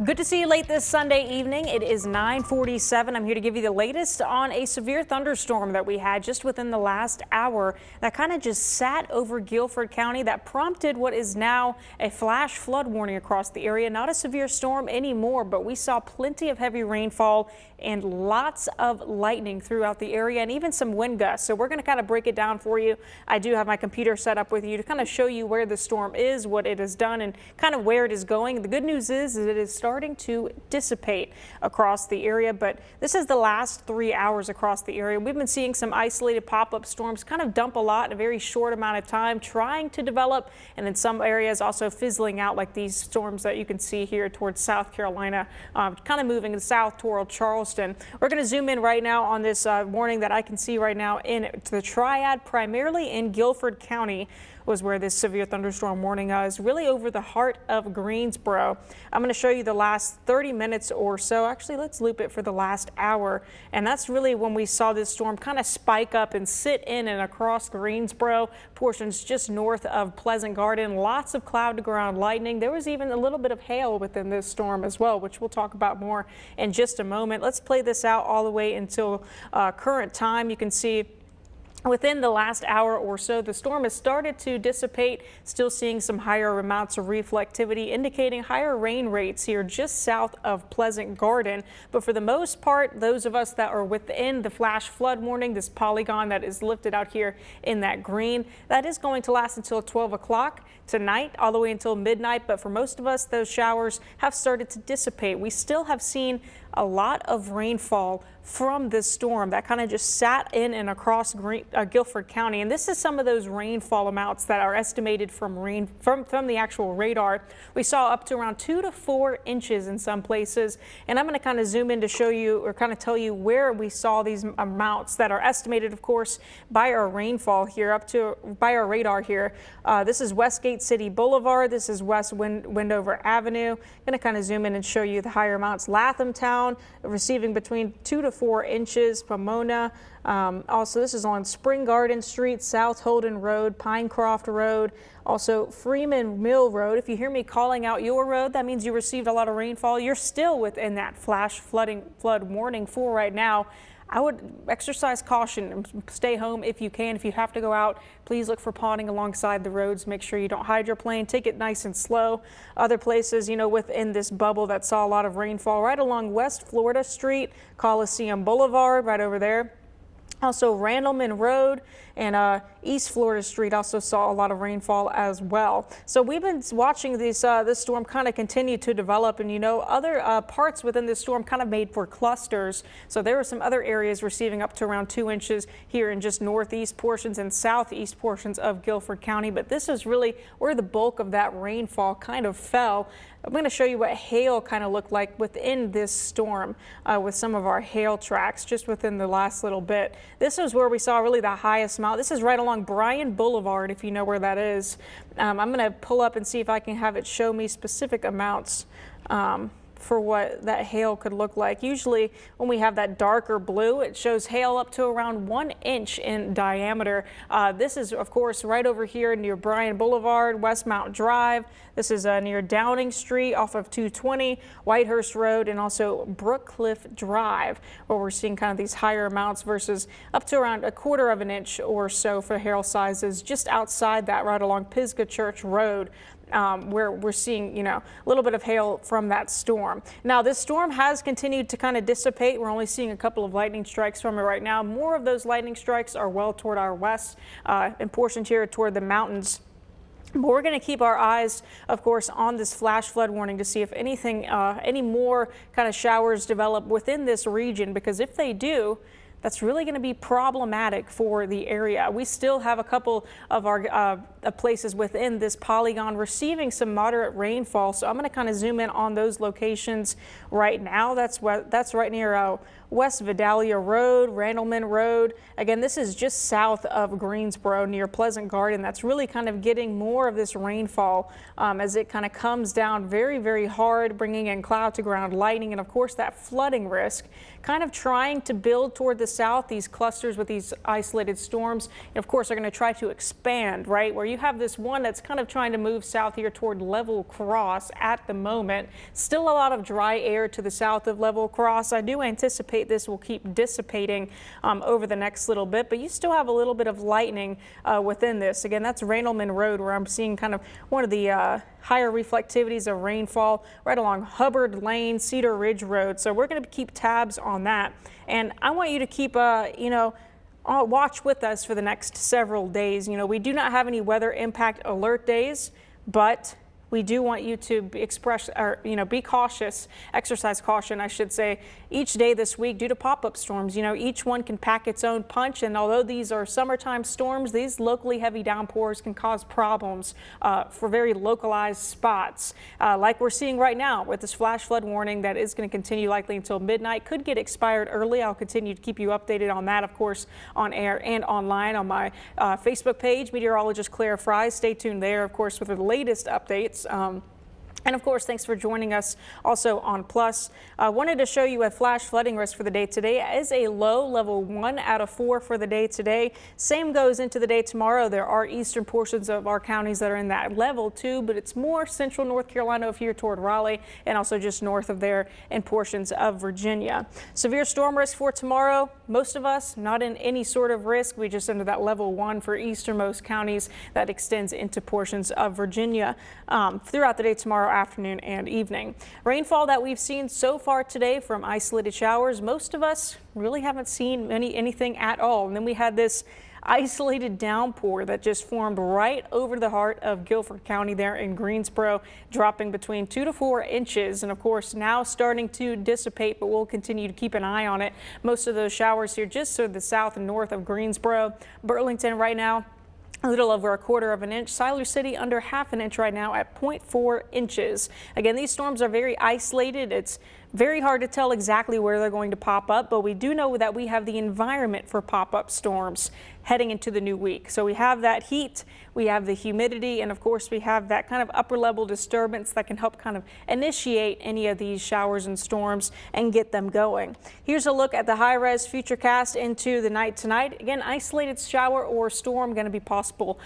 Good to see you late this Sunday evening. It is 9:47. I'm here to give you the latest on a severe thunderstorm that we had just within the last hour that kind of just sat over Guilford County that prompted what is now a flash flood warning across the area. Not a severe storm anymore, but we saw plenty of heavy rainfall and lots of lightning throughout the area and even some wind gusts. So we're going to kind of break it down for you. I do have my computer set up with you to kind of show you where the storm is, what it has done, and kind of where it is going. The good news is that it is starting to dissipate across the area, but this is the last 3 hours across the area. We've been seeing some isolated pop-up storms kind of dump a lot in a very short amount of time, trying to develop, and in some areas also fizzling out, like these storms that you can see here towards South Carolina, kind of moving south toward Charleston. We're going to zoom in right now on this warning that I can see right now in the Triad, primarily in Guilford County was where this severe thunderstorm warning is, really over the heart of Greensboro. I'm going to show you the last 30 minutes or so. Actually, let's loop it for the last hour. And that's really when we saw this storm kind of spike up and sit in and across Greensboro, portions just north of Pleasant Garden. Lots of cloud to ground lightning. There was even a little bit of hail within this storm as well, which we'll talk about more in just a moment. Let's play this out all the way until current time. You can see within the last hour or so, the storm has started to dissipate, still seeing some higher amounts of reflectivity, indicating higher rain rates here just south of Pleasant Garden. But for the most part, those of us that are within the flash flood warning, this polygon that is lifted out here in that green, that is going to last until 12 o'clock tonight, all the way until midnight. But for most of us, those showers have started to dissipate. We still have seen a lot of rainfall from this storm that kind of just sat in and across Guilford County. And this is some of those rainfall amounts that are estimated from the actual radar. We saw up to around 2 to 4 inches in some places. And I'm going to kind of zoom in to show you or kind of tell you where we saw these amounts that are estimated, of course, by our rainfall here by our radar here. This is Westgate City Boulevard. This is West Wendover Avenue. Going to kind of zoom in and show you the higher amounts. Latham Town receiving between 2 to 4 inches. Pomona. Also, this is on Spring Garden Street, South Holden Road, Pinecroft Road, also Freeman Mill Road. If you hear me calling out your road, that means you received a lot of rainfall. You're still within that flash flood warning for right now. I would exercise caution and stay home if you can. If you have to go out, please look for ponding alongside the roads. Make sure you don't hydroplane. Take it nice and slow. Other places, you know, within this bubble that saw a lot of rainfall, right along West Florida Street, Coliseum Boulevard, right over there. Also, Randleman Road and East Florida Street also saw a lot of rainfall as well. So we've been watching this storm kind of continue to develop, and you know, other parts within this storm kind of made for clusters. So there were some other areas receiving up to around 2 inches here in just northeast portions and southeast portions of Guilford County. But this is really where the bulk of that rainfall kind of fell. I'm going to show you what hail kind of looked like within this storm with some of our hail tracks just within the last little bit. This is where we saw really the highest amount. This is right along Bryan Boulevard, if you know where that is. I'm going to pull up and see if I can have it show me specific amounts for what that hail could look like. Usually when we have that darker blue, it shows hail up to around 1 inch in diameter. This is, of course, right over here near Bryan Boulevard, Westmount Drive. This is near Downing Street off of 220, Whitehurst Road, and also Brookcliff Drive, where we're seeing kind of these higher amounts versus up to around 1/4 of an inch or so for hail sizes just outside that, right along Pisgah Church Road. Where we're seeing, you know, a little bit of hail from that storm. Now, this storm has continued to kind of dissipate. We're only seeing a couple of lightning strikes from it right now. More of those lightning strikes are well toward our west and portions here toward the mountains. But we're going to keep our eyes, of course, on this flash flood warning to see if anything, any more kind of showers develop within this region, because if they do, that's really going to be problematic for the area. We still have a couple of our places within this polygon receiving some moderate rainfall. So I'm going to kind of zoom in on those locations right now. That's right near West Vidalia Road, Randleman Road. Again, this is just south of Greensboro near Pleasant Garden. That's really kind of getting more of this rainfall as it kind of comes down very, very hard, bringing in cloud to ground lightning and of course that flooding risk kind of trying to build toward the south. These clusters with these isolated storms, and of course, are going to try to expand, right? Where you have this one that's kind of trying to move south here toward Level Cross at the moment. Still a lot of dry air to the south of Level Cross. I do anticipate this will keep dissipating over the next little bit, but you still have a little bit of lightning within this. Again, that's Randleman Road where I'm seeing kind of one of the higher reflectivities of rainfall right along Hubbard Lane, Cedar Ridge Road. So we're going to keep tabs on that. And I want you to keep, watch with us for the next several days. We do not have any weather impact alert days, but we do want you to be cautious, exercise caution, I should say, each day this week due to pop-up storms. Each one can pack its own punch, and although these are summertime storms, these locally heavy downpours can cause problems for very localized spots, like we're seeing right now with this flash flood warning that is going to continue likely until midnight. Could get expired early. I'll continue to keep you updated on that, of course, on air and online on my Facebook page, meteorologist Claire Fry. Stay tuned there, of course, with the latest updates. And of course, thanks for joining us also on Plus. I wanted to show you a flash flooding risk for the day today as a low, level 1 out of 4 for the day today. Same goes into the day tomorrow. There are eastern portions of our counties that are in that level 2, but it's more central North Carolina over here toward Raleigh and also just north of there in portions of Virginia. Severe storm risk for tomorrow. Most of us not in any sort of risk. We just under that level 1 for easternmost counties that extends into portions of Virginia throughout the day tomorrow afternoon and evening. Rainfall that we've seen so far today from isolated showers, most of us really haven't seen anything at all. And then we had this isolated downpour that just formed right over the heart of Guilford County there in Greensboro, dropping between 2 to 4 inches. And of course, now starting to dissipate, but we'll continue to keep an eye on it. Most of those showers here just to the south and north of Greensboro. Burlington right now, a little over 1/4 of an inch. Siler City under 1/2 an inch right now at 0.4 inches. Again, these storms are very isolated. It's very hard to tell exactly where they're going to pop up, but we do know that we have the environment for pop-up storms heading into the new week. So we have that heat, we have the humidity, and of course we have that kind of upper level disturbance that can help kind of initiate any of these showers and storms and get them going. Here's a look at the high-res futurecast into the night tonight. Again, isolated shower or storm going to be possible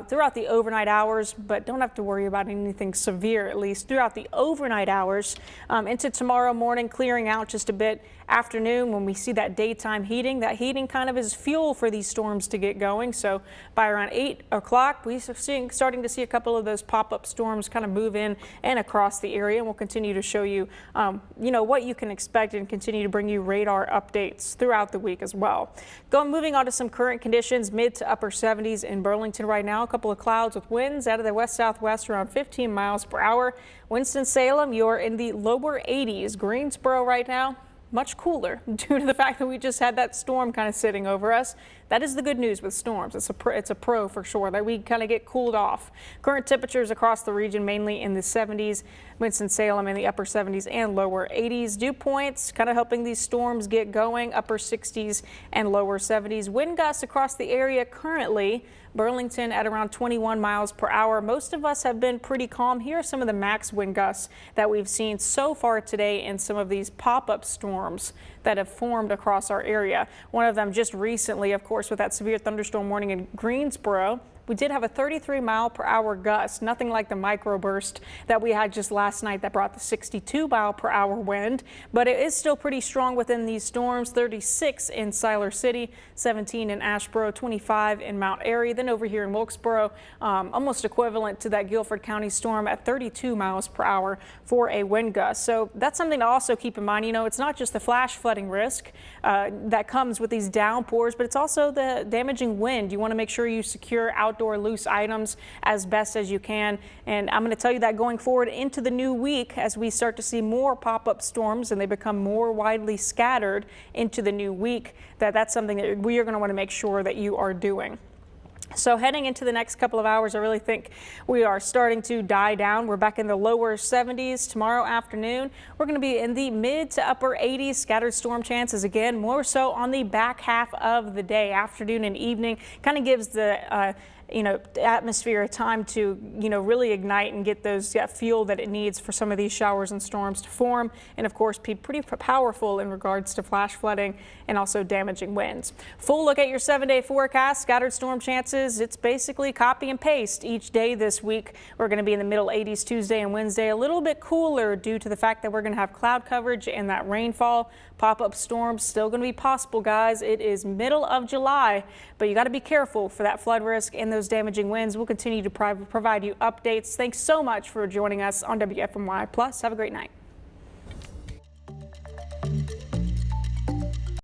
throughout the overnight hours, but don't have to worry about anything severe, at least throughout the overnight hours. Into tomorrow morning, clearing out just a bit. Afternoon, when we see that daytime heating, that heating kind of is fuel for these storms to get going. So by around 8 o'clock, we're starting to see a couple of those pop-up storms kind of move in and across the area. And we'll continue to show you, what you can expect and continue to bring you radar updates throughout the week as well. Moving on to some current conditions, mid to upper 70s in Burlington right now. A couple of clouds with winds out of the west-southwest around 15 miles per hour. Winston-Salem, you're in the lower 80s. Greensboro right now, much cooler due to the fact that we just had that storm kind of sitting over us. That is the good news with storms. It's a pro for sure that we kind of get cooled off. Current temperatures across the region mainly in the 70s. Winston-Salem in the upper 70s and lower 80s. Dew points kind of helping these storms get going. Upper 60s and lower 70s. Wind gusts across the area currently. Burlington at around 21 miles per hour. Most of us have been pretty calm. Here are some of the max wind gusts that we've seen so far today in some of these pop-up storms that have formed across our area. One of them just recently, of course, with that severe thunderstorm warning in Greensboro. We did have a 33-mile-per-hour gust, nothing like the microburst that we had just last night that brought the 62-mile-per-hour wind, but it is still pretty strong within these storms. 36 in Siler City, 17 in Asheboro, 25 in Mount Airy. Then over here in Wilkesboro, almost equivalent to that Guilford County storm at 32 miles per hour for a wind gust. So that's something to also keep in mind. It's not just the flash flooding risk that comes with these downpours, but it's also the damaging wind. You want to make sure you secure outdoor loose items as best as you can. And I'm going to tell you that going forward into the new week, as we start to see more pop-up storms and they become more widely scattered into the new week, that's something that we are going to want to make sure that you are doing. So heading into the next couple of hours, I really think we are starting to die down. We're back in the lower 70s tomorrow afternoon. We're going to be in the mid to upper 80s. Scattered storm chances again, more so on the back half of the day, afternoon and evening. Kind of gives the atmosphere a time to, really ignite and get those fuel that it needs for some of these showers and storms to form. And of course, be pretty powerful in regards to flash flooding and also damaging winds. Full look at your 7-day forecast. Scattered storm chances. It's basically copy and paste each day this week. We're going to be in the middle 80s Tuesday and Wednesday, a little bit cooler due to the fact that we're going to have cloud coverage and that rainfall. Pop-up storms still going to be possible, guys. It is middle of July, but you got to be careful for that flood risk and those damaging winds. We'll continue to provide you updates. Thanks so much for joining us on WFMY Plus. Have a great night.